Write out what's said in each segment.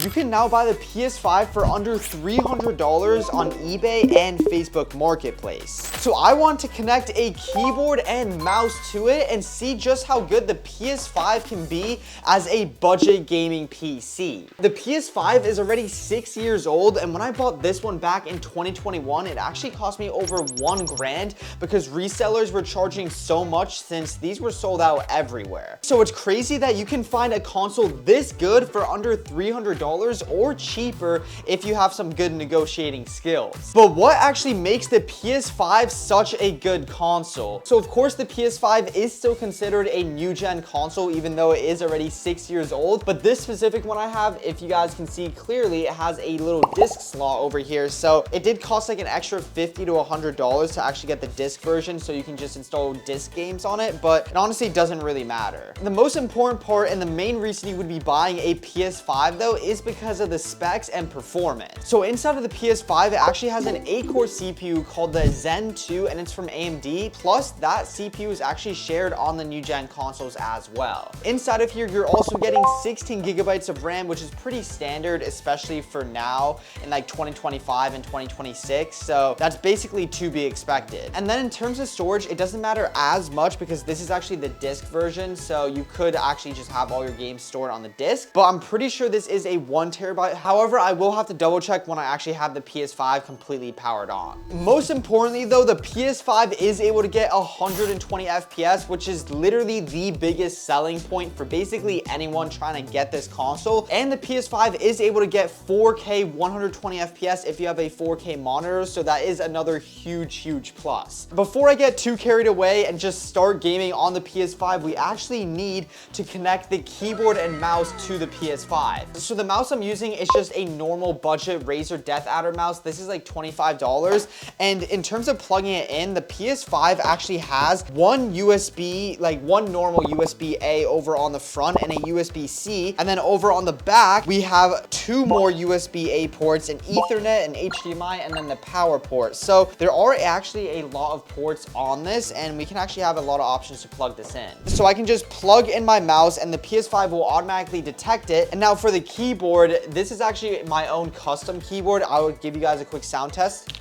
You can now buy the PS5 for under $300 on eBay and Facebook Marketplace. So I want to connect a keyboard and mouse to it and see just how good the PS5 can be as a budget gaming PC. The PS5 is already 6 years old, and when I bought this one back in 2021, it actually cost me over $1 grand because resellers were charging so much since these were sold out everywhere. So it's crazy that you can find a console this good for under $300 or cheaper if you have some good negotiating skills. But what actually makes the PS5 such a good console? So of course the PS5 is still considered a new gen console even though it is already 6 years old, but this specific one I have, if you guys can see clearly, it has a little disc slot over here. So it did cost like an extra $50 to $100 to actually get the disc version so you can just install disc games on it, but it honestly doesn't really matter. The most important part and the main reason you would be buying a PS5 though is because of the specs and performance. So inside of the PS5, it actually has an 8-core CPU called the Zen 2, and it's from AMD, plus that CPU is actually shared on the new gen consoles as well. Inside of here, you're also getting 16 gigabytes of RAM, which is pretty standard, especially for now in like 2025 and 2026, so that's basically to be expected. And then in terms of storage, it doesn't matter as much because this is actually the disc version, so you could actually just have all your games stored on the disc, but I'm pretty sure this is a 1 terabyte. However, I will have to double check when I actually have the PS5 completely powered on. Most importantly though, the PS5 is able to get 120 FPS, which is literally the biggest selling point for basically anyone trying to get this console. And the PS5 is able to get 4K 120 FPS if you have a 4K monitor, so that is another huge plus. Before I get too carried away and just start gaming on the PS5, we actually need to connect the keyboard and mouse to the PS5. So the mouse I'm using is just a normal budget Razer Death Adder mouse. This is like $25. And in terms of plugging it in, the PS5 actually has one USB, like one normal USB-A over on the front and a USB-C. And then over on the back, we have 2 more USB-A ports, an Ethernet, an HDMI, and then the power port. So there are actually a lot of ports on this, and we can actually have a lot of options to plug this in. So I can just plug in my mouse and the PS5 will automatically detect it. And now for the keyboard, this is actually my own custom keyboard. I will give you guys a quick sound test.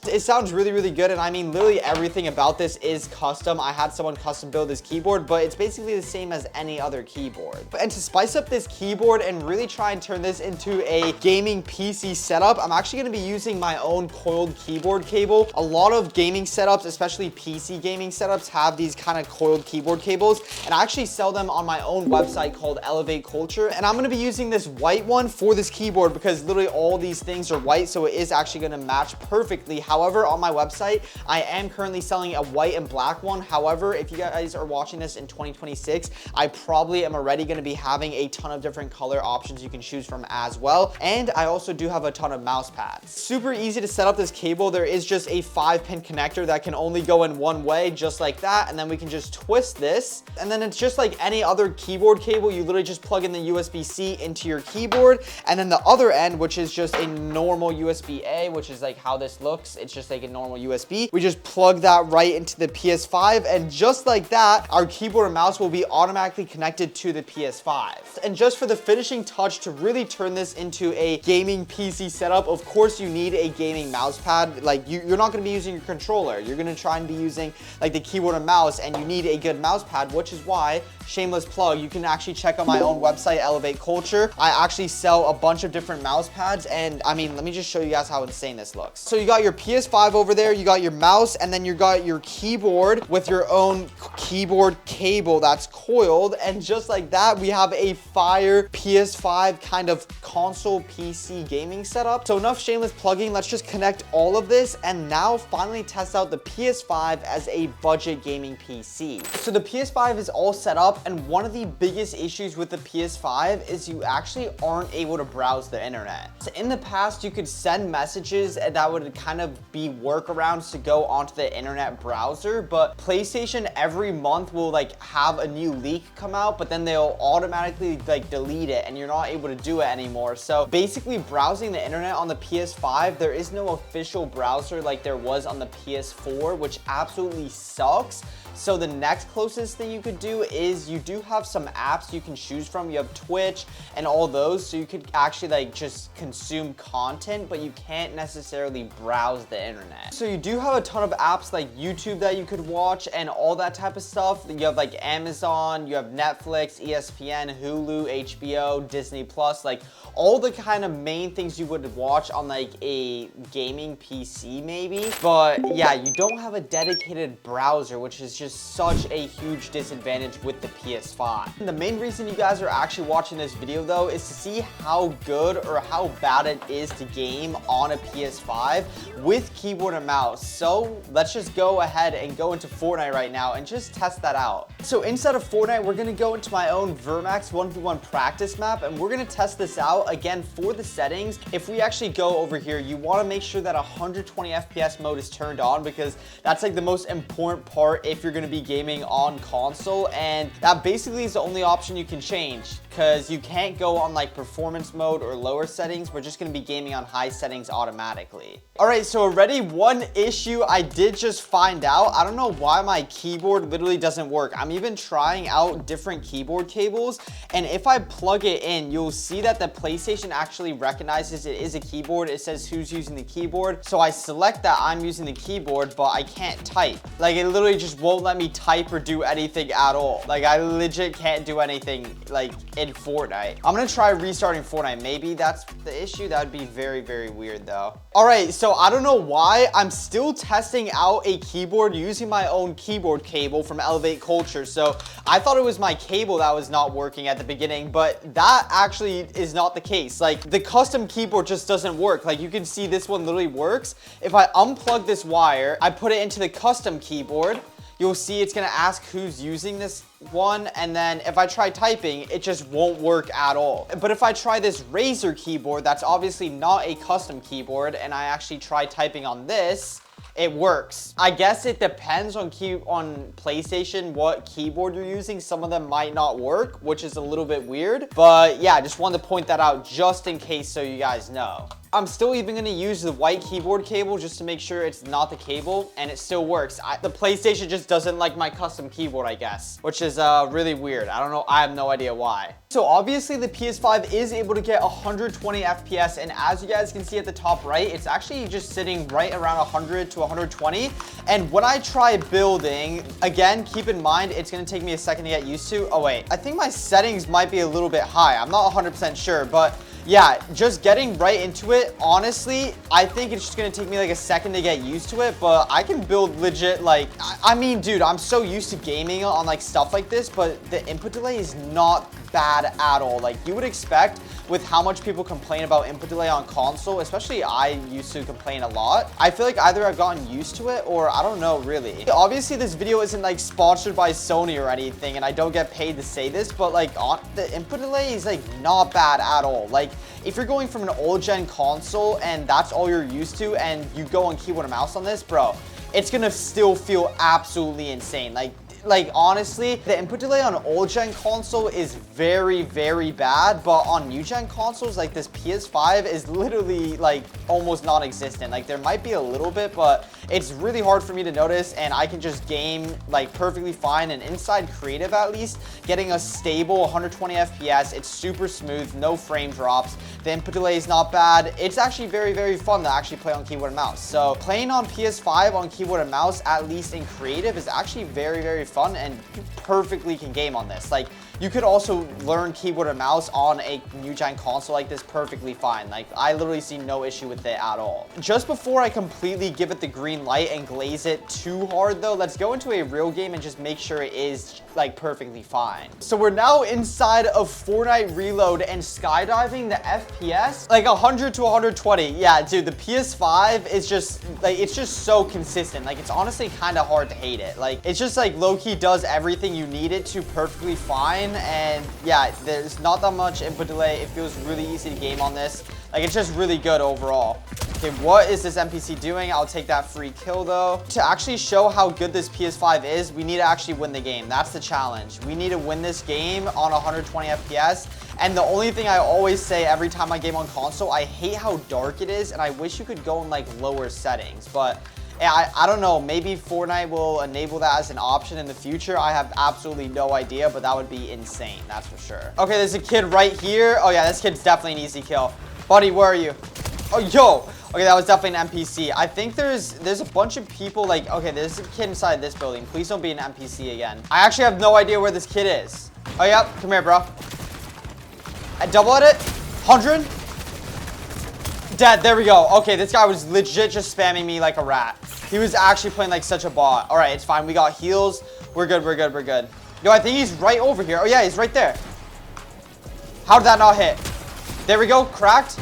It sounds really good, and I mean literally everything about this is custom. I had someone custom build this keyboard, but it's basically the same as any other keyboard. And to spice up this keyboard and really try and turn this into a gaming PC setup, I'm actually going to be using my own coiled keyboard cable. A lot of gaming setups, especially PC gaming setups, have these kind of coiled keyboard cables, and I actually sell them on my own website called Elevate Culture. And I'm going to be using this white one for this keyboard because literally all these things are white, so it is actually going to match perfectly. However, on my website, I am currently selling a white and black one. However, if you guys are watching this in 2026, I probably am already going to be having a ton of different color options you can choose from as well. And I also do have a ton of mouse pads. Super easy to set up this cable. There is just a 5-pin connector that can only go in one way, just like that. And then we can just twist this. And then it's just like any other keyboard cable. You literally just plug in the USB-C into your keyboard. And then the other end, which is just a normal USB-A, which is like how this looks. It's just like a normal USB. We just plug that right into the PS5, and just like that, our keyboard and mouse will be automatically connected to the PS5. And just for the finishing touch to really turn this into a gaming PC setup, of course you need a gaming mouse pad. Like you're not going to be using your controller. You're going to try and be using like the keyboard and mouse, and you need a good mouse pad, which is why, shameless plug, you can actually check out my own website, Elevate Culture. I actually sell a bunch of different mouse pads, and I mean, let me just show you guys how insane this looks. So you got your PS5 over there, you got your mouse, and then you got your keyboard with your own keyboard cable that's coiled, and just like that, we have a fire PS5 kind of console PC gaming setup. So enough shameless plugging, let's just connect all of this and now finally test out the PS5 as a budget gaming PC. So the PS5 is all set up, and one of the biggest issues with the PS5 is you actually aren't able to browse the internet. So in the past, you could send messages and that would kind of be workarounds to go onto the internet browser, but PlayStation every month will like have a new leak come out, but then they'll automatically like delete it and you're not able to do it anymore. So basically browsing the internet on the PS5, there is no official browser like there was on the PS4, which absolutely sucks. So the next closest thing you could do is you do have some apps you can choose from. You have Twitch and all those, so you could actually like just consume content, but you can't necessarily browse the internet. So you do have a ton of apps like YouTube that you could watch and all that type of stuff. You have like Amazon, you have Netflix, ESPN, Hulu, HBO, Disney Plus, like all the kind of main things you would watch on like a gaming PC maybe. But yeah, you don't have a dedicated browser, which is just such a huge disadvantage with the PS5. And the main reason you guys are actually watching this video though is to see how good or how bad it is to game on a PS5 with keyboard and mouse. So let's just go ahead and go into Fortnite right now and just test that out. So inside of Fortnite, we're gonna go into my own Vermax 1v1 practice map and we're gonna test this out. Again, for the settings, if we actually go over here, you wanna make sure that 120 FPS mode is turned on because that's like the most important part if you're going to be gaming on console, and that basically is the only option you can change because you can't go on like performance mode or lower settings. We're just going to be gaming on high settings automatically. All right, so already one issue I did just find out. I don't know why my keyboard literally doesn't work. I'm even trying out different keyboard cables, and if I plug it in, you'll see that the PlayStation actually recognizes it is a keyboard. It says who's using the keyboard, so I select that I'm using the keyboard, but I can't type. Like it literally just won't let me type or do anything at all. Like I legit can't do anything like in Fortnite. I'm gonna try restarting Fortnite. Maybe that's the issue. That would be very, very weird though. All right, so I don't know why I'm still testing out a keyboard using my own keyboard cable from Elevate Culture. So I thought it was my cable that was not working at the beginning, but that actually is not the case. Like the custom keyboard just doesn't work. Like you can see this one literally works. If I unplug this wire, I put it into the custom keyboard, you'll see it's gonna ask who's using this one, and then if I try typing, it just won't work at all. But if I try this Razer keyboard, that's obviously not a custom keyboard, and I actually try typing on this, it works. I guess it depends on PlayStation what keyboard you're using. Some of them might not work, which is a little bit weird. But yeah, I just wanted to point that out just in case so you guys know. I'm still even gonna use the white keyboard cable just to make sure it's not the cable, and it still works. The PlayStation just doesn't like my custom keyboard, I guess, which is really weird. I don't know, I have no idea why. So obviously the PS5 is able to get 120 FPS, and as you guys can see at the top right, it's actually just sitting right around 100 to 120. And when I try building, again, keep in mind, it's gonna take me a second to get used to. Oh wait, I think my settings might be a little bit high. I'm not 100% sure, but yeah, just getting right into it, honestly, I think it's just gonna take me like a second to get used to it, but I can build legit, like, I mean, dude, I'm so used to gaming on like stuff like this, but the input delay is not bad at all. Like you would expect with how much people complain about input delay on console, especially I used to complain a lot. I feel like either I've gotten used to it or I don't know really. Obviously this video isn't like sponsored by Sony or anything, and I don't get paid to say this, but like the input delay is like not bad at all. Like if you're going from an old gen console and that's all you're used to and you go on keyboard and mouse on this, bro, it's gonna still feel absolutely insane. Like honestly, the input delay on old gen console is very, very bad, but on new gen consoles like this PS5 is literally like almost non-existent. Like there might be a little bit, but it's really hard for me to notice, and I can just game like perfectly fine. And inside creative, at least, getting a stable 120 FPS, it's super smooth, no frame drops. The input delay is not bad. It's actually very, very fun to actually play on keyboard and mouse. So playing on PS5 on keyboard and mouse, at least in creative, is actually very, very fun, and you perfectly can game on this. Like you could also learn keyboard and mouse on a new gen console like this perfectly fine. Like I literally see no issue with it at all. Just before I completely give it the green light and glaze it too hard though, let's go into a real game and just make sure it is like perfectly fine. So we're now inside of Fortnite Reload, and skydiving, the FPS like 100 to 120. Yeah, dude, the PS5 is just like, it's just so consistent. Like it's honestly kind of hard to hate it. Like it's just like low-key does everything you need it to perfectly fine. And yeah, there's not that much input delay. It feels really easy to game on this. Like it's just really good overall. Okay, what is this NPC doing? I'll take that free kill though. To actually show how good this PS5 is, we need to actually win the game. That's the challenge. We need to win this game on 120 FPS. And the only thing I always say every time I game on console, I hate how dark it is, and I wish you could go in like lower settings. But I don't know, maybe Fortnite will enable that as an option in the future. I have absolutely no idea, but that would be insane, that's for sure. Okay, there's a kid right here. Oh yeah, this kid's definitely an easy kill. Buddy, where are you? Oh, yo. Okay, that was definitely an NPC. I think there's a bunch of people like, okay, there's a kid inside this building. Please don't be an NPC again. I actually have no idea where this kid is. Oh, yep. Come here, bro. I double at it. 100. Dead. There we go. Okay, this guy was legit just spamming me like a rat. He was actually playing like such a bot. All right, it's fine. We got heals. We're good. We're good. We're good. Yo, I think he's right over here. Oh, yeah, he's right there. How did that not hit? There we go. Cracked.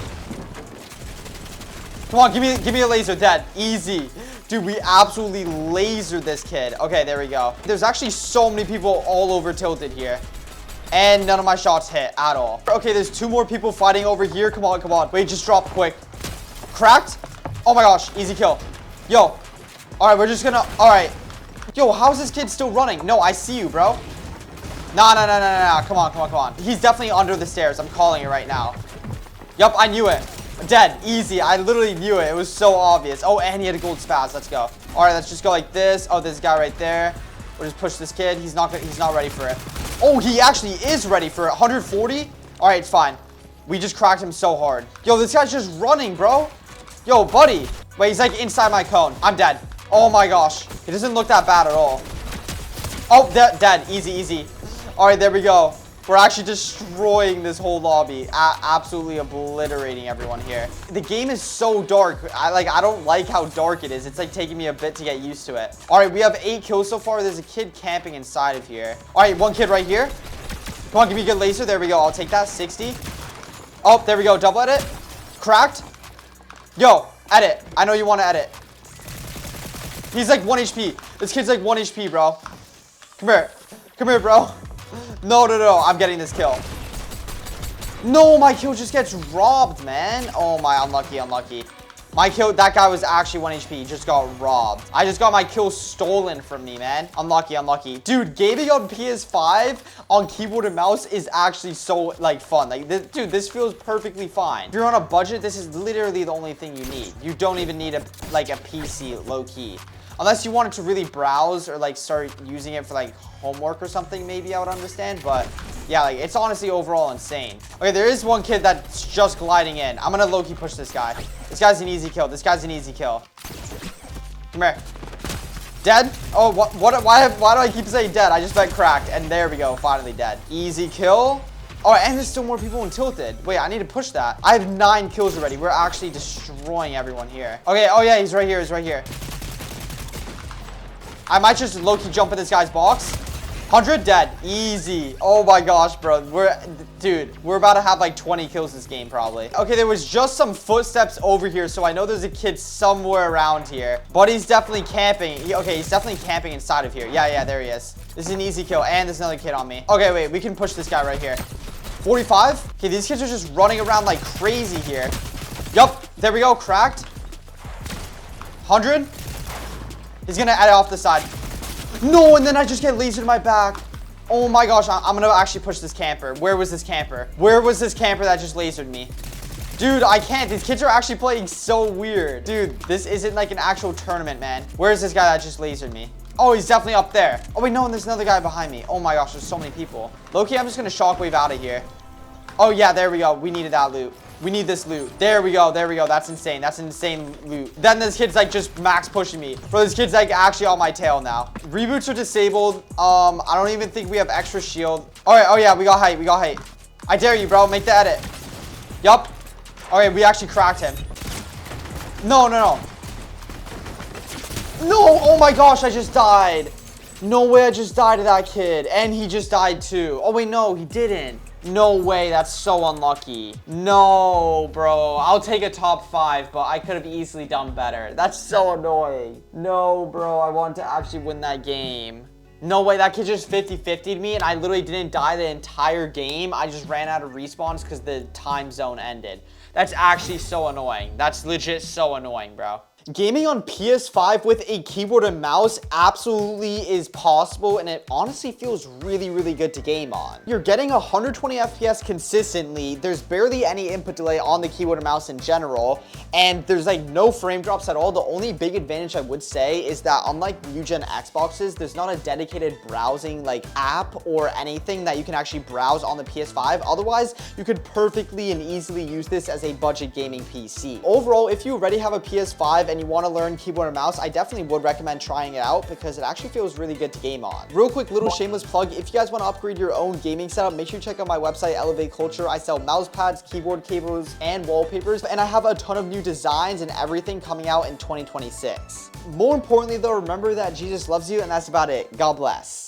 Come on, give me a laser. Dead. Easy. Dude, we absolutely lasered this kid. Okay, there we go. There's actually so many people all over tilted here. And none of my shots hit at all. Okay, there's 2 more people fighting over here. Come on, come on. Wait, just drop quick. Cracked. Oh my gosh, easy kill. Yo. All right, we're just gonna, all right. Yo, how's this kid still running? No, I see you, bro. Nah. Come on, come on, come on. He's definitely under the stairs. I'm calling it right now. Yup, I knew it. Dead. Easy. I literally knew it. It was so obvious. Oh, and he had a gold spaz. Let's go. All right, let's just go like this. Oh, this guy right there. We'll just push this kid. He's not ready for it. Oh, he actually is ready for it. 140. All right, it's fine. We just cracked him so hard. Yo, this guy's just running, bro. Yo, buddy. Wait, he's like inside my cone. I'm dead. Oh my gosh. He doesn't look that bad at all. Oh, dead. Easy, easy. All right, there we go. We're actually destroying this whole lobby. Absolutely obliterating everyone here. The game is so dark. I don't like how dark it is. It's like taking me a bit to get used to it. All right, we have 8 kills so far. There's a kid camping inside of here. All right, 1 kid right here. Come on, give me a good laser. There we go. I'll take that. 60. Oh, there we go. Double edit. Cracked. Yo, edit. I know you want to edit. He's like 1 HP. This kid's like 1 HP, bro. Come here. Come here, bro. No. I'm getting this kill. No, my kill just gets robbed, man. Oh, my. Unlucky. My kill, that guy was actually 1 HP. He just got robbed. I just got my kill stolen from me, man. Unlucky. Dude, gaming on PS5 on keyboard and mouse is actually so, like, fun. Like, dude, this feels perfectly fine. If you're on a budget, this is literally the only thing you need. You don't even need a PC, low-key. Unless you wanted to really browse or like start using it for like homework or something, maybe I would understand. But yeah, like it's honestly overall insane. Okay, there is 1 kid that's just gliding in. I'm gonna low-key push this guy. This guy's an easy kill. Come here. Dead? Oh, why do I keep saying dead? I just meant cracked. And there we go, finally dead. Easy kill. Oh, and there's still more people in tilted. Wait, I need to push that. I have 9 kills already. We're actually destroying everyone here. Okay, oh yeah, he's right here. I might just low-key jump in this guy's box. 100 dead. Easy. Oh my gosh, bro. We're about to have like 20 kills this game probably. Okay, there was just some footsteps over here, so I know there's a kid somewhere around here. But he's definitely camping. Okay, he's definitely camping inside of here. Yeah, there he is. This is an easy kill, and there's another kid on me. Okay, wait, we can push this guy right here. 45. Okay, these kids are just running around like crazy here. Yup, there we go, cracked. 100. He's gonna edit off the side. No, and then I just get lasered in my back. Oh my gosh, I'm gonna actually push this camper. Where was this camper? Where was this camper that just lasered me? Dude, I can't. These kids are actually playing so weird. Dude, this isn't like an actual tournament, man. Where's this guy that just lasered me? Oh, he's definitely up there. Oh wait, no, and there's another guy behind me. Oh my gosh, there's so many people. Low-key, I'm just gonna shockwave out of here. Oh yeah, there we go. We needed that loot. We need this loot. There we go. That's insane. That's insane loot. Then this kid's like just max pushing me. Bro, this kid's like actually on my tail now. Reboots are disabled. I don't even think we have extra shield. All right. Oh yeah, we got height. I dare you, bro. Make the edit. Yup. Okay, we actually cracked him. No. No, oh my gosh, I just died. No way, I just died to that kid. And he just died too. Oh wait, no, he didn't. No way, that's so unlucky. No, bro. I'll take a top 5, but I could have easily done better. That's so annoying. No, bro, I want to actually win that game. No way, that kid just 50-50'd me and I literally didn't die the entire game. I just ran out of respawns because the time zone ended. That's actually so annoying. That's legit so annoying, bro. Gaming on PS5 with a keyboard and mouse absolutely is possible, and it honestly feels really, really good to game on. You're getting 120 FPS consistently, there's barely any input delay on the keyboard and mouse in general, and there's like no frame drops at all. The only big advantage I would say is that unlike new gen Xboxes, there's not a dedicated browsing like app or anything that you can actually browse on the PS5. Otherwise, you could perfectly and easily use this as a budget gaming PC. Overall, if you already have a PS5 and you want to learn keyboard and mouse, I definitely would recommend trying it out because it actually feels really good to game on. Real quick little shameless plug, if you guys want to upgrade your own gaming setup, make sure you check out my website, Elevate Culture. I sell mouse pads, keyboard cables, and wallpapers, and I have a ton of new designs and everything coming out in 2026. More importantly though, remember that Jesus loves you, and that's about it. God bless.